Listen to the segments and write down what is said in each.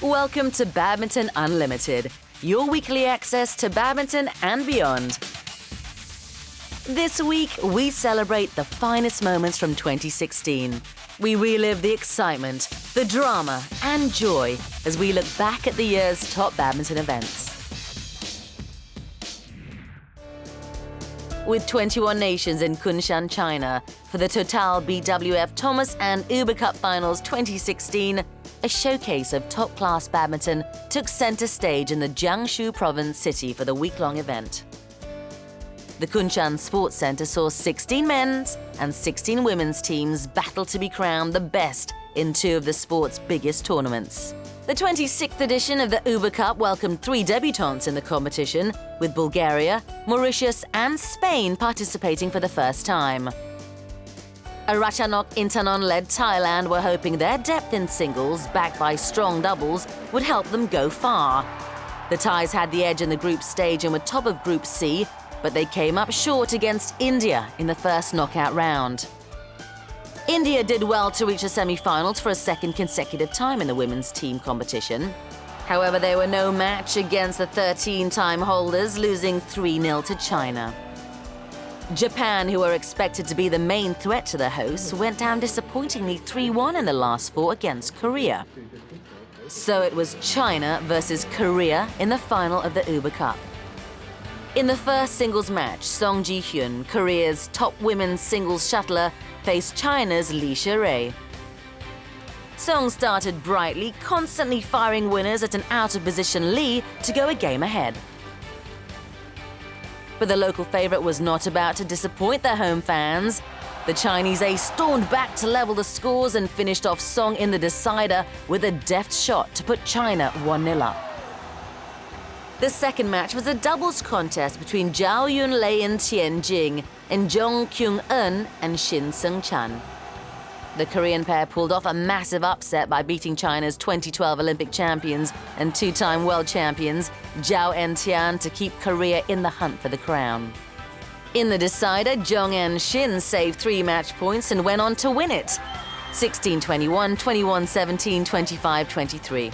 Welcome to Badminton Unlimited, your weekly access to badminton and beyond. This week, we celebrate the finest moments from 2016. We relive the excitement, the drama, and joy as we look back at the year's top badminton events. With 21 nations in Kunshan, China, for the Total BWF Thomas and Uber Cup Finals 2016, a showcase of top-class badminton took center stage in the Jiangsu province city for the week-long event. The Kunshan Sports Center saw 16 men's and 16 women's teams battle to be crowned the best in two of the sport's biggest tournaments. The 26th edition of the Uber Cup welcomed 3 debutantes in the competition, with Bulgaria, Mauritius and Spain participating for the first time. Ratchanok Intanon-led Thailand were hoping their depth in singles, backed by strong doubles, would help them go far. The Thais had the edge in the group stage and were top of Group C, but they came up short against India in the first knockout round. India did well to reach the semi-finals for a second consecutive time in the women's team competition. However, they were no match against the 13-time holders, losing 3-0 to China. Japan, who were expected to be the main threat to the hosts, went down disappointingly 3-1 in the last 4 against Korea. So it was China versus Korea in the final of the Uber Cup. In the first singles match, Song Ji-hyun, Korea's top women's singles shuttler, faced China's Lee Sheree. Song started brightly, constantly firing winners at an out-of-position Lee to go a game ahead. But the local favorite was not about to disappoint their home fans. The Chinese ace stormed back to level the scores and finished off Song in the decider with a deft shot to put China 1-0 up. The second match was a doubles contest between Zhao Yunlei and Tianjing and Zhong Kyung-eun and Shin Seung-chan. The Korean pair pulled off a massive upset by beating China's 2012 Olympic champions and 2-time world champions Zhao and Tian to keep Korea in the hunt for the crown. In the decider, Zhong and Shin saved 3 match points and went on to win it, 16-21, 21-17, 25-23.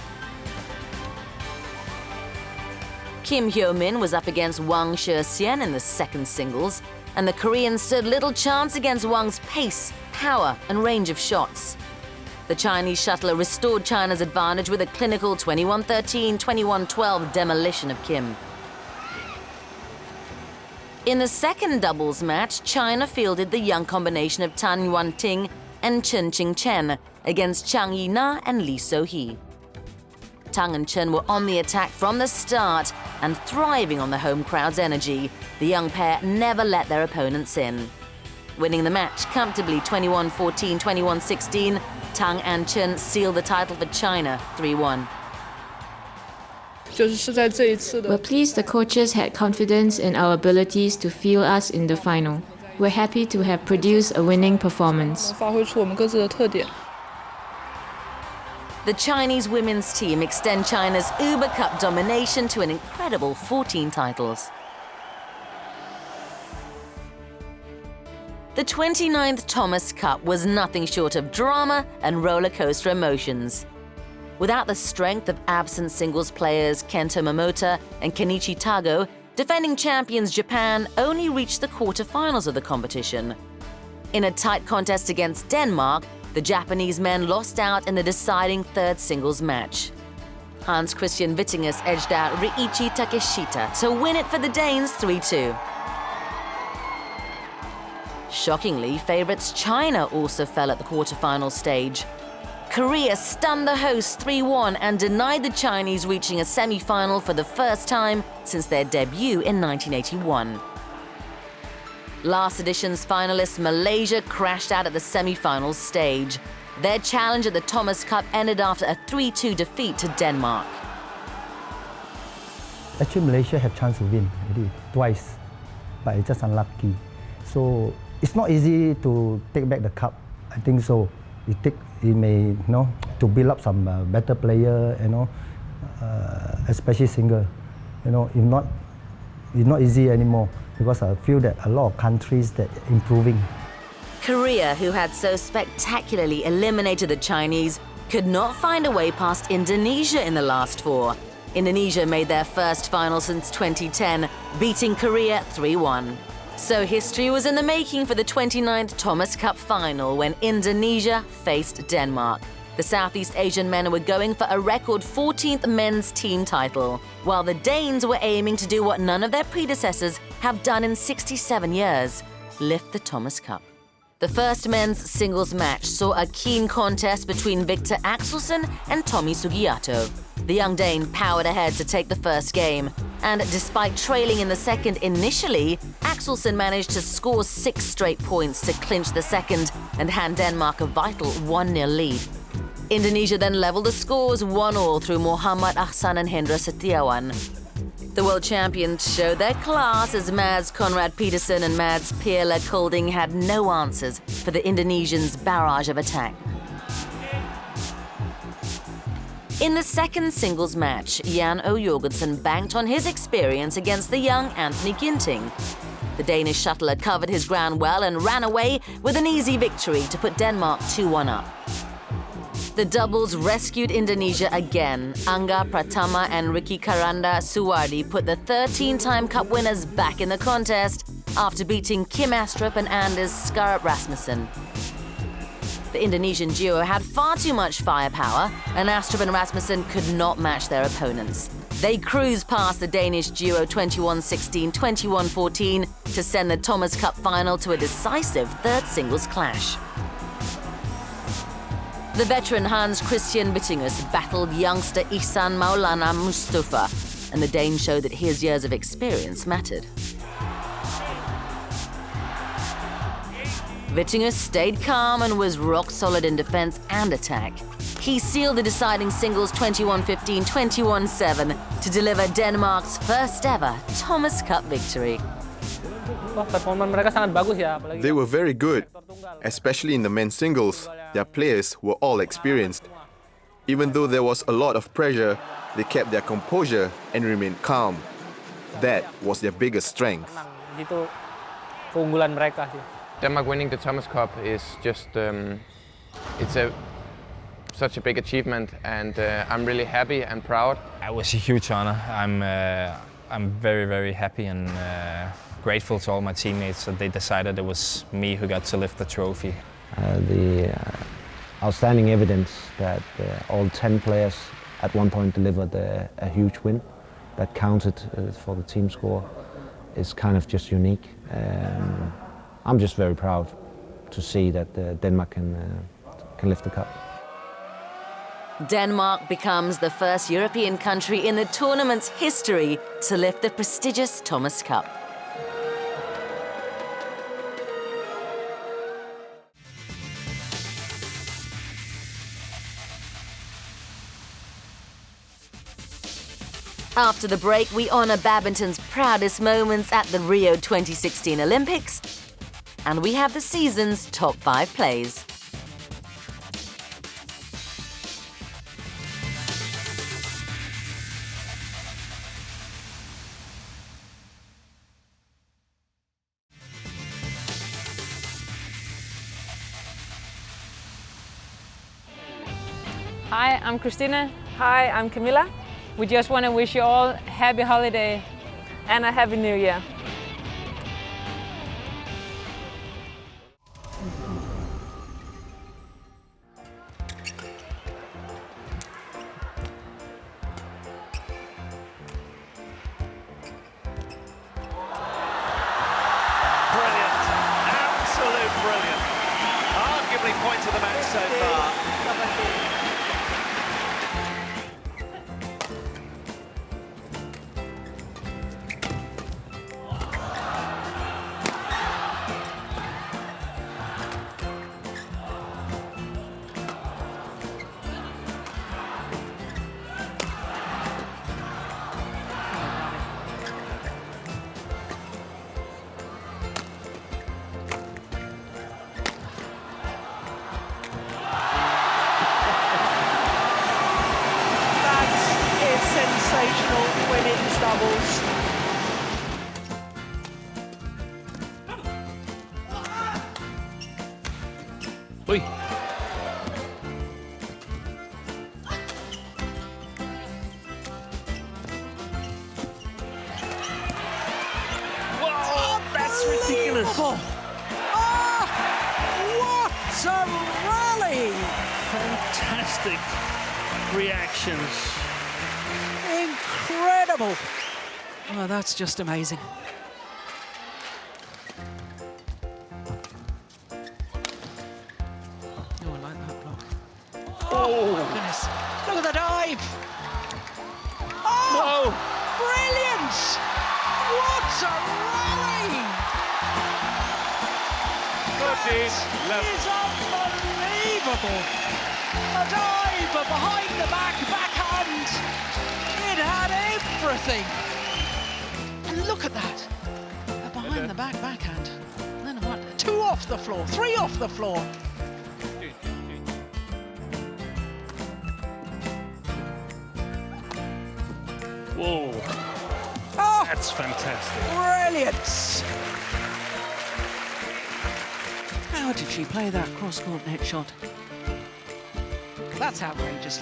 Kim Hyo-min was up against Wang She-hsien in the second singles, and the Koreans stood little chance against Wang's pace, power and range of shots. The Chinese shuttler restored China's advantage with a clinical 21-13, 21-12 demolition of Kim. In the second doubles match, China fielded the young combination of Tan Yuan-ting and Chen Qingchen against Chang Yi-na and Lee So-hee. Tang and Chen were on the attack from the start and thriving on the home crowd's energy. The young pair never let their opponents in. Winning the match comfortably 21-14, 21-16, Tang and Chen sealed the title for China 3-1. We're pleased the coaches had confidence in our abilities to field us in the final. We're happy to have produced a winning performance. The Chinese women's team extend China's Uber Cup domination to an incredible 14 titles. The 29th Thomas Cup was nothing short of drama and roller coaster emotions. Without the strength of absent singles players Kento Momota and Kenichi Tago, defending champions Japan only reached the quarter-finals of the competition. In a tight contest against Denmark, the Japanese men lost out in the deciding third singles match. Hans Christian Wittingus edged out Riichi Takeshita to win it for the Danes 3-2. Shockingly, favorites China also fell at the quarterfinal stage. Korea stunned the hosts 3-1 and denied the Chinese reaching a semi-final for the first time since their debut in 1981. Last edition's finalists Malaysia crashed out at the semi-finals stage. Their challenge at the Thomas Cup ended after a 3-2 defeat to Denmark. Actually, Malaysia have chance to win already twice, but it's just unlucky. So it's not easy to take back the cup. I think so. It may, to build up some better player, especially single. It's not easy anymore because I feel that a lot of countries that improving. Korea, who had so spectacularly eliminated the Chinese, could not find a way past Indonesia in the last four. Indonesia made their first final since 2010, beating Korea 3-1. So history was in the making for the 29th Thomas Cup final when Indonesia faced Denmark. The Southeast Asian men were going for a record 14th men's team title, while the Danes were aiming to do what none of their predecessors have done in 67 years, lift the Thomas Cup. The first men's singles match saw a keen contest between Victor Axelsen and Tommy Sugiyato. The young Dane powered ahead to take the first game, and despite trailing in the second initially, Axelsen managed to score 6 straight points to clinch the second and hand Denmark a vital 1-0 lead. Indonesia then leveled the scores 1-1 through Muhammad Ahsan and Hendra Setiawan. The world champions showed their class as Mads Conrad Peterson and Mads Pierle Kolding had no answers for the Indonesians' barrage of attack. In the second singles match, Jan O. Jorgensen banked on his experience against the young Anthony Ginting. The Danish shuttler covered his ground well and ran away with an easy victory to put Denmark 2-1 up. The doubles rescued Indonesia again. Angga Pratama and Ricky Karanda Suwardi put the 13-time Cup winners back in the contest after beating Kim Astrup and Anders Skarup Rasmussen. The Indonesian duo had far too much firepower, and Astrup and Rasmussen could not match their opponents. They cruised past the Danish duo 21-16, 21-14 to send the Thomas Cup final to a decisive third singles clash. The veteran Hans Christian Vittingus battled youngster Ihsan Maulana Mustafa, and the Dane showed that his years of experience mattered. Vittingus stayed calm and was rock solid in defense and attack. He sealed the deciding singles 21-15, 21-7 to deliver Denmark's first ever Thomas Cup victory. They were very good, especially in the men's singles. Their players were all experienced. Even though there was a lot of pressure, they kept their composure and remained calm. That was their biggest strength. Denmark winning the Thomas Cup is just, such a big achievement, and I'm really happy and proud. It was a huge honor. I'm very, very happy and grateful to all my teammates that they decided it was me who got to lift the trophy. The outstanding evidence that all 10 players at one point delivered a huge win that counted for the team score is kind of just unique. I'm just very proud to see that Denmark can lift the cup. Denmark becomes the first European country in the tournament's history to lift the prestigious Thomas Cup. After the break, we honor badminton's proudest moments at the Rio 2016 Olympics, and we have the season's top 5 plays. Hi, I'm Christina. Hi, I'm Camilla. We just want to wish you all a happy holiday and a happy new year. Brilliant, absolute brilliant. Arguably points of the match so far. Sensational women's doubles. Ui. double! Oh, what a rally! Fantastic reactions. Incredible! Oh, that's just amazing. Oh, I like that block. Oh, goodness. Look at the dive! Oh, brilliant! What a rally! That is unbelievable! A dive, a behind the back backhand! It had everything! And look at that! A behind the back backhand. And then what? 2 off the floor, 3 off the floor. Whoa, Oh, that's fantastic. brilliant! How did she play that cross-court net shot? That's outrageous.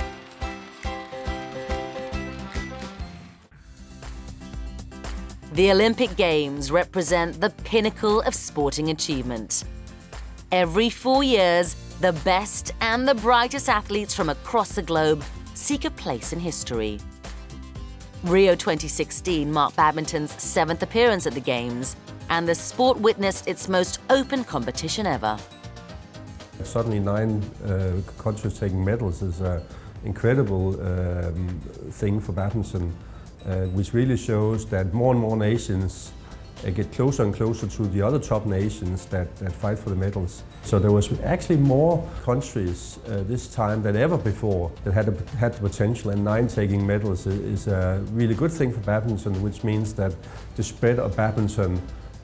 The Olympic Games represent the pinnacle of sporting achievement. Every 4 years, the best and the brightest athletes from across the globe seek a place in history. Rio 2016 marked badminton's 7th appearance at the Games, and the sport witnessed its most open competition ever. Suddenly 9 countries taking medals is an incredible thing for badminton, which really shows that more and more nations get closer and closer to the other top nations that fight for the medals. So there was actually more countries this time than ever before that had the potential, and 9 taking medals is a really good thing for badminton, which means that the spread of badminton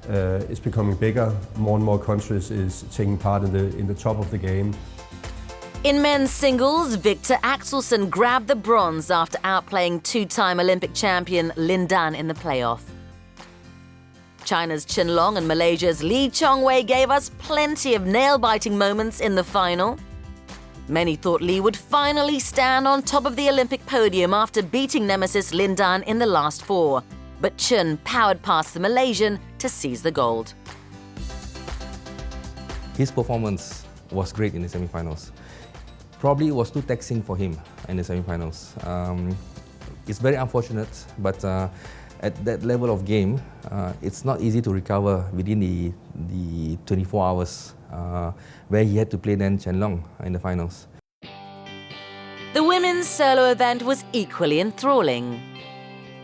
is becoming bigger. More and more countries is taking part in the top of the game. In men's singles, Victor Axelsen grabbed the bronze after outplaying 2-time Olympic champion Lin Dan in the playoff. China's Chen Long and Malaysia's Lee Chong-wei gave us plenty of nail-biting moments in the final. Many thought Lee would finally stand on top of the Olympic podium after beating nemesis Lin Dan in the last 4. But Chen powered past the Malaysian to seize the gold. His performance was great in the semi-finals. Probably was too taxing for him in the semi-finals. It's very unfortunate, but at that level of game, it's not easy to recover within the 24 hours where he had to play then Chen Long in the finals. The women's solo event was equally enthralling.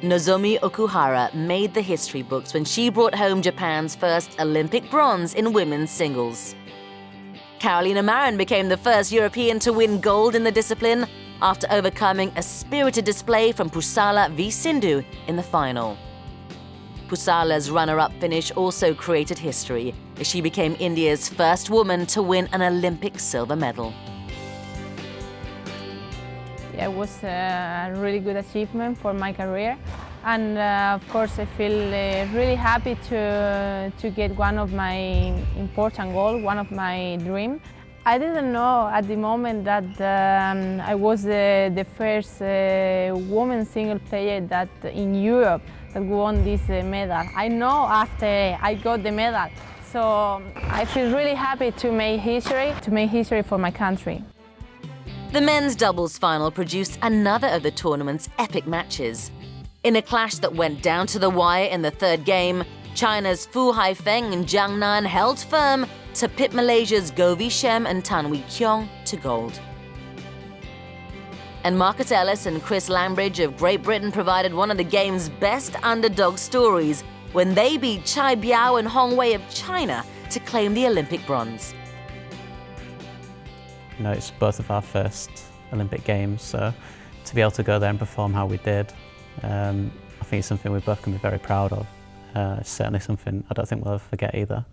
Nozomi Okuhara made the history books when she brought home Japan's first Olympic bronze in women's singles. Carolina Marin became the first European to win gold in the discipline after overcoming a spirited display from Pusala v Sindhu in the final. Pusala's runner-up finish also created history as she became India's first woman to win an Olympic silver medal. Yeah, it was a really good achievement for my career, and of course I feel really happy to get one of my important goals, one of my dreams. I didn't know at the moment that I was the first woman single player that in Europe that won this medal. I know after I got the medal, so I feel really happy to make history for my country. The men's doubles final produced another of the tournament's epic matches. In a clash that went down to the wire in the 3rd game, China's Fu Haifeng and Jiang Nan held firm to pit Malaysia's Govi Shem and Tan Wee Kiong to gold. And Marcus Ellis and Chris Lambridge of Great Britain provided one of the game's best underdog stories when they beat Chai Biao and Hong Wei of China to claim the Olympic bronze. You know, it's both of our first Olympic Games, so to be able to go there and perform how we did, I think it's something we both can be very proud of. It's certainly something I don't think we'll ever forget either.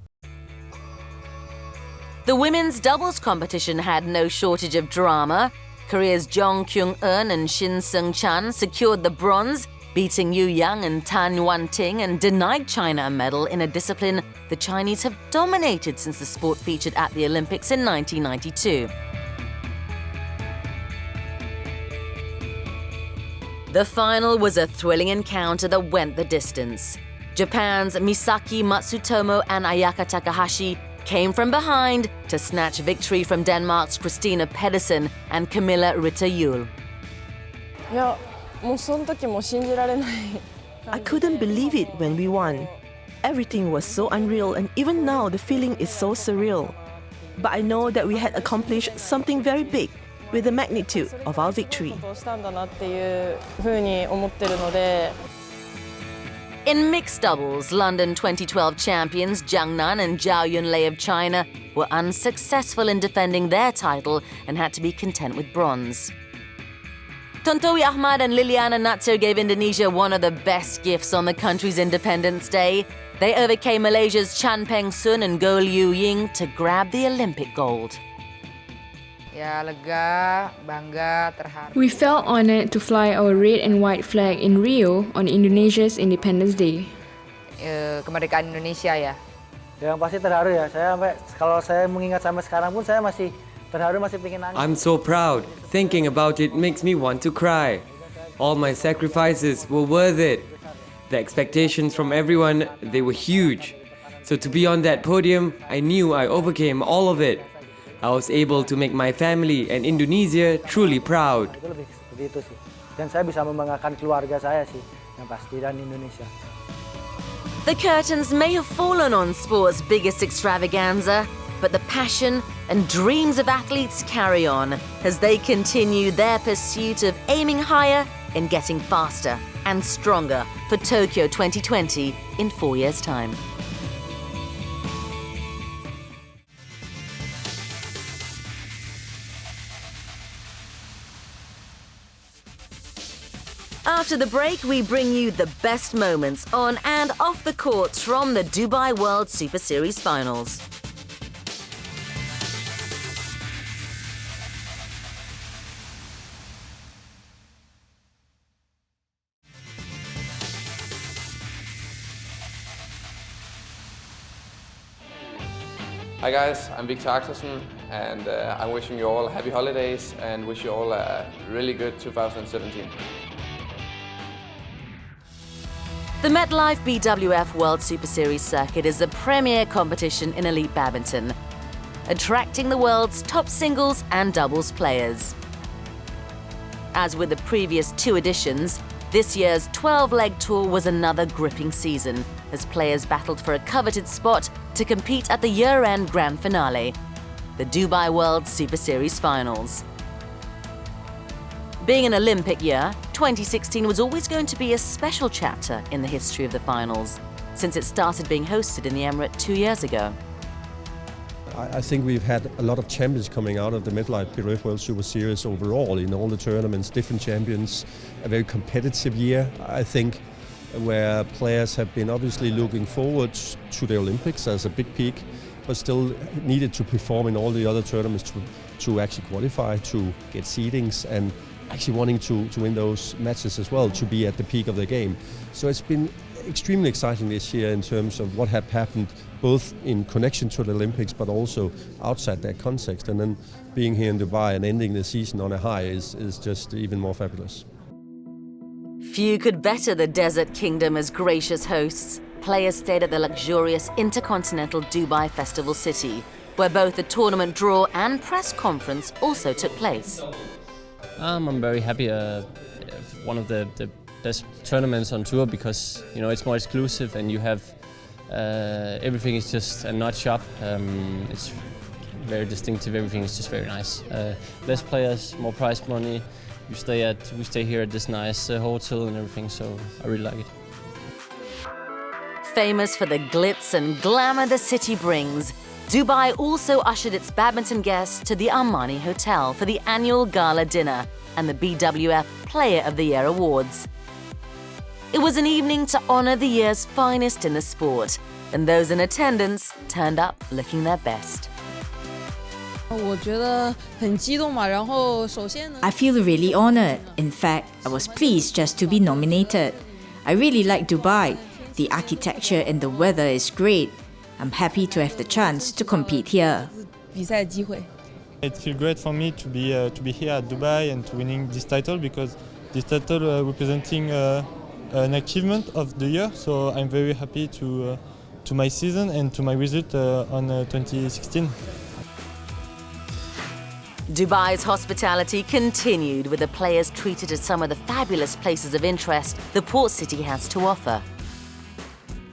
The women's doubles competition had no shortage of drama. Korea's Jong Kyung-eun and Shin Seung-chan secured the bronze, beating Yu Yang and Tan Yuan-ting, and denied China a medal in a discipline the Chinese have dominated since the sport featured at the Olympics in 1992. The final was a thrilling encounter that went the distance. Japan's Misaki Matsutomo and Ayaka Takahashi came from behind to snatch victory from Denmark's Christina Pedersen and Camilla Ritter-Juhl. I couldn't believe it when we won. Everything was so unreal, and even now the feeling is so surreal. But I know that we had accomplished something very big with the magnitude of our victory. In mixed doubles, London 2012 champions Jiang Nan and Zhao Yunlei of China were unsuccessful in defending their title and had to be content with bronze. Tontowi Ahmad and Liliana Natsir gave Indonesia one of the best gifts on the country's Independence Day. They overcame Malaysia's Chan Peng Sun and Goh Liu Ying to grab the Olympic gold. We felt honored to fly our red and white flag in Rio on Indonesia's Independence Day. Kemerdekaan Indonesia ya. Yang pasti terharu ya. Kalau saya mengingat sampai sekarang pun saya masih terharu, masih pengen nangis. I'm so proud. Thinking about it makes me want to cry. All my sacrifices were worth it. The expectations from everyone, they were huge. So to be on that podium, I knew I overcame all of it. I was able to make my family and Indonesia truly proud. Itu lebih seperti itu sih. Dan saya bisa membanggakan keluarga saya sih, yang pasti, dan Indonesia. The curtains may have fallen on sport's biggest extravaganza, but the passion and dreams of athletes carry on as they continue their pursuit of aiming higher and getting faster and stronger for Tokyo 2020 in 4 years' time. After the break, we bring you the best moments on and off the courts from the Dubai World Superseries finals. Hi guys, I'm Victor Axelsen, and I'm wishing you all happy holidays and wish you all a really good 2017. The MetLife BWF World Superseries circuit is the premier competition in elite badminton, attracting the world's top singles and doubles players. As with the previous 2 editions, this year's 12-leg tour was another gripping season as players battled for a coveted spot to compete at the year-end grand finale, the Dubai World Superseries finals. Being an Olympic year, 2016 was always going to be a special chapter in the history of the finals, since it started being hosted in the Emirate 2 years ago. I think we've had a lot of champions coming out of the MetLife BWF World Superseries overall in all the tournaments, different champions, a very competitive year, I think, where players have been obviously looking forward to the Olympics as a big peak, but still needed to perform in all the other tournaments to actually qualify, to get seedings, and actually wanting to win those matches as well, to be at the peak of the game. So it's been extremely exciting this year in terms of what had happened, both in connection to the Olympics, but also outside that context. And then being here in Dubai and ending the season on a high is just even more fabulous. Few could better the Desert Kingdom as gracious hosts. Players stayed at the luxurious Intercontinental Dubai Festival City, where both the tournament draw and press conference also took place. I'm very happy. One of the best tournaments on tour because it's more exclusive and you have everything is just a notch up. It's very distinctive. Everything is just very nice. Less players, more prize money. We stay here at this nice hotel and everything. So I really like it. Famous for the glitz and glamour the city brings, Dubai also ushered its badminton guests to the Armani Hotel for the annual gala dinner and the BWF Player of the Year Awards. It was an evening to honor the year's finest in the sport, and those in attendance turned up looking their best. I feel really honored. In fact, I was pleased just to be nominated. I really like Dubai. The architecture and the weather is great. I'm happy to have the chance to compete here. It feels great for me to be here at Dubai and to winning this title because this title representing an achievement of the year, so I'm very happy to my season and to my result on 2016. Dubai's hospitality continued, with the players treated at some of the fabulous places of interest the port city has to offer.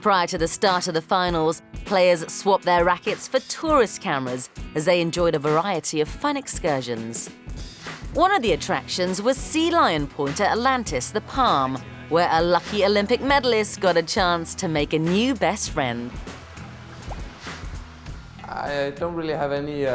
Prior to the start of the finals, players swapped their rackets for tourist cameras as they enjoyed a variety of fun excursions. One of the attractions was Sea Lion Point at Atlantis, the Palm, where a lucky Olympic medalist got a chance to make a new best friend. I don't really have any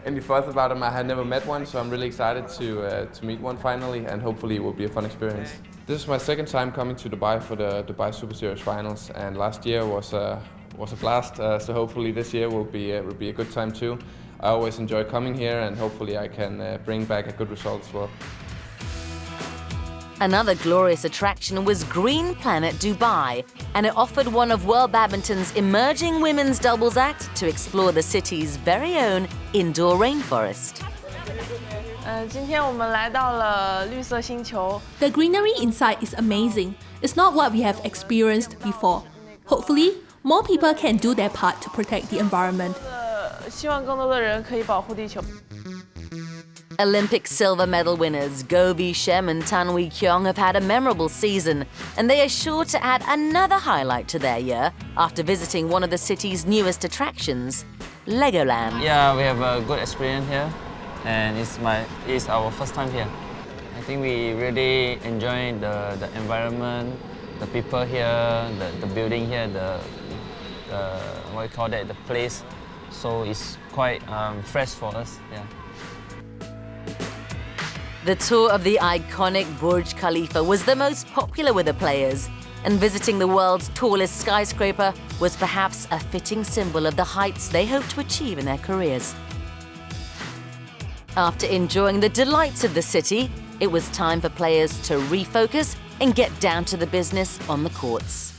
any thoughts about him. I had never met one, so I'm really excited to meet one finally, and hopefully it will be a fun experience. This is my second time coming to Dubai for the Dubai Superseries finals, and last year was a blast. So hopefully this year will be a good time too. I always enjoy coming here, and hopefully I can bring back a good result as well. Another glorious attraction was Green Planet Dubai, and it offered one of World Badminton's emerging women's doubles act to explore the city's very own indoor rainforest. 今天我们来到了绿色星球。 The greenery inside is amazing. It's not what we have experienced before. Hopefully, more people can do their part to protect the environment. 希望更多的人可以保护地球。 Olympic silver medal winners Govi Shem and Tanwi Kyong have had a memorable season, and they are sure to add another highlight to their year after visiting one of the city's newest attractions, Legoland. Yeah, we have a good experience here, and it's our first time here. I think we really enjoy the environment, the people here, the building here, the what you call that, the place. So it's quite fresh for us. Yeah. The tour of the iconic Burj Khalifa was the most popular with the players, and visiting the world's tallest skyscraper was perhaps a fitting symbol of the heights they hope to achieve in their careers. After enjoying the delights of the city, it was time for players to refocus and get down to the business on the courts.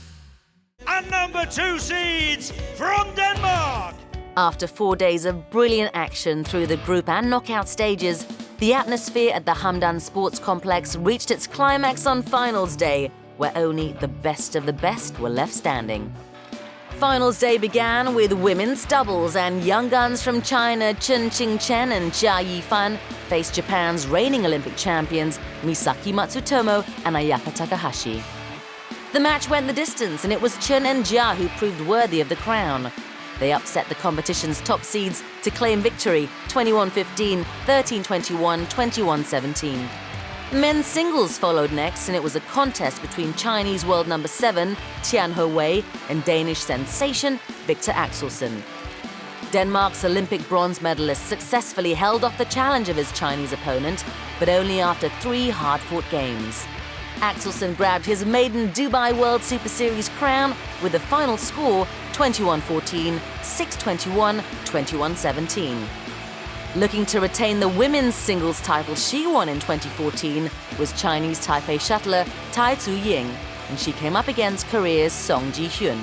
And number 2 seeds from Denmark. After 4 days of brilliant action through the group and knockout stages, the atmosphere at the Hamdan Sports Complex reached its climax on finals day, where only the best of the best were left standing. Finals day began with women's doubles, and young guns from China Chen Qingchen and Jia Yifan faced Japan's reigning Olympic champions Misaki Matsutomo and Ayaka Takahashi. The match went the distance, and it was Chen and Jia who proved worthy of the crown. They upset the competition's top seeds to claim victory 21-15, 13-21, 21-17. Men's singles followed next, and it was a contest between Chinese world number 7, Tian He-wei, and Danish sensation, Victor Axelsen. Denmark's Olympic bronze medalist successfully held off the challenge of his Chinese opponent, but only after 3 hard-fought games. Axelsen grabbed his maiden Dubai World Superseries crown with the final score 21-14, 6-21, 21-17. Looking to retain the women's singles title she won in 2014 was Chinese Taipei shuttler Tai Tzu-ying, and she came up against Korea's Song Ji-hyun.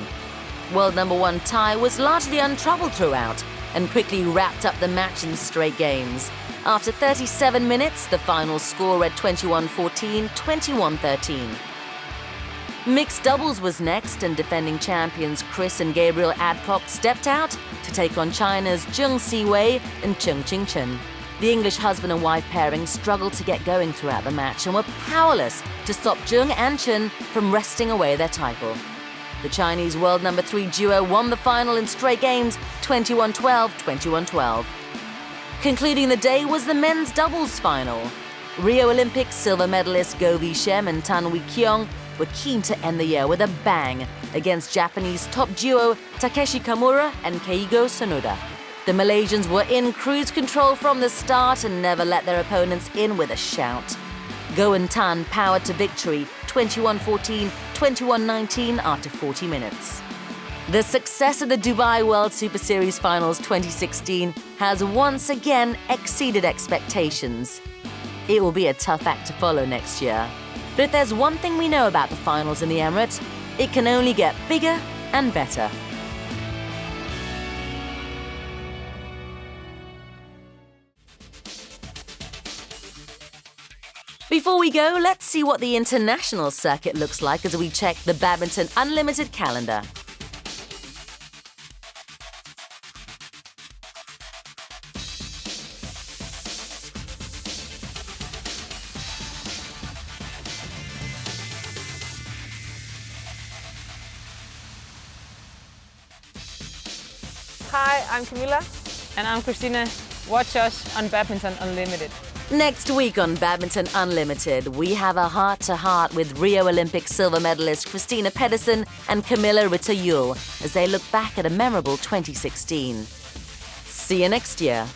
World number 1 Tai was largely untroubled throughout and quickly wrapped up the match in straight games. After 37 minutes, the final score read 21-14, 21-13. Mixed doubles was next, and defending champions Chris and Gabriel Adcock stepped out to take on China's Zheng Siwei and Chen Qingchen. The English husband and wife pairing struggled to get going throughout the match and were powerless to stop Zheng and Chen from wresting away their title. The Chinese world number 3 duo won the final in straight games 21-12, 21-12. Concluding the day was the men's doubles final. Rio Olympics silver medalist Govi Shem and Tanwi Kyong were keen to end the year with a bang against Japanese top duo Takeshi Kamura and Keigo Sonoda. The Malaysians were in cruise control from the start and never let their opponents in with a shout. Go and Tan powered to victory 21-14, 21-19 after 40 minutes. The success of the Dubai World Superseries Finals 2016 has once again exceeded expectations. It will be a tough act to follow next year. But if there's one thing we know about the finals in the Emirates, it can only get bigger and better. Before we go, let's see what the international circuit looks like as we check the Badminton Unlimited calendar. Hi, I'm Camilla. And I'm Christina. Watch us on Badminton Unlimited. Next week on Badminton Unlimited, we have a heart-to-heart with Rio Olympic silver medalist Christina Pedersen and Camilla Ritter-Juhl as they look back at a memorable 2016. See you next year.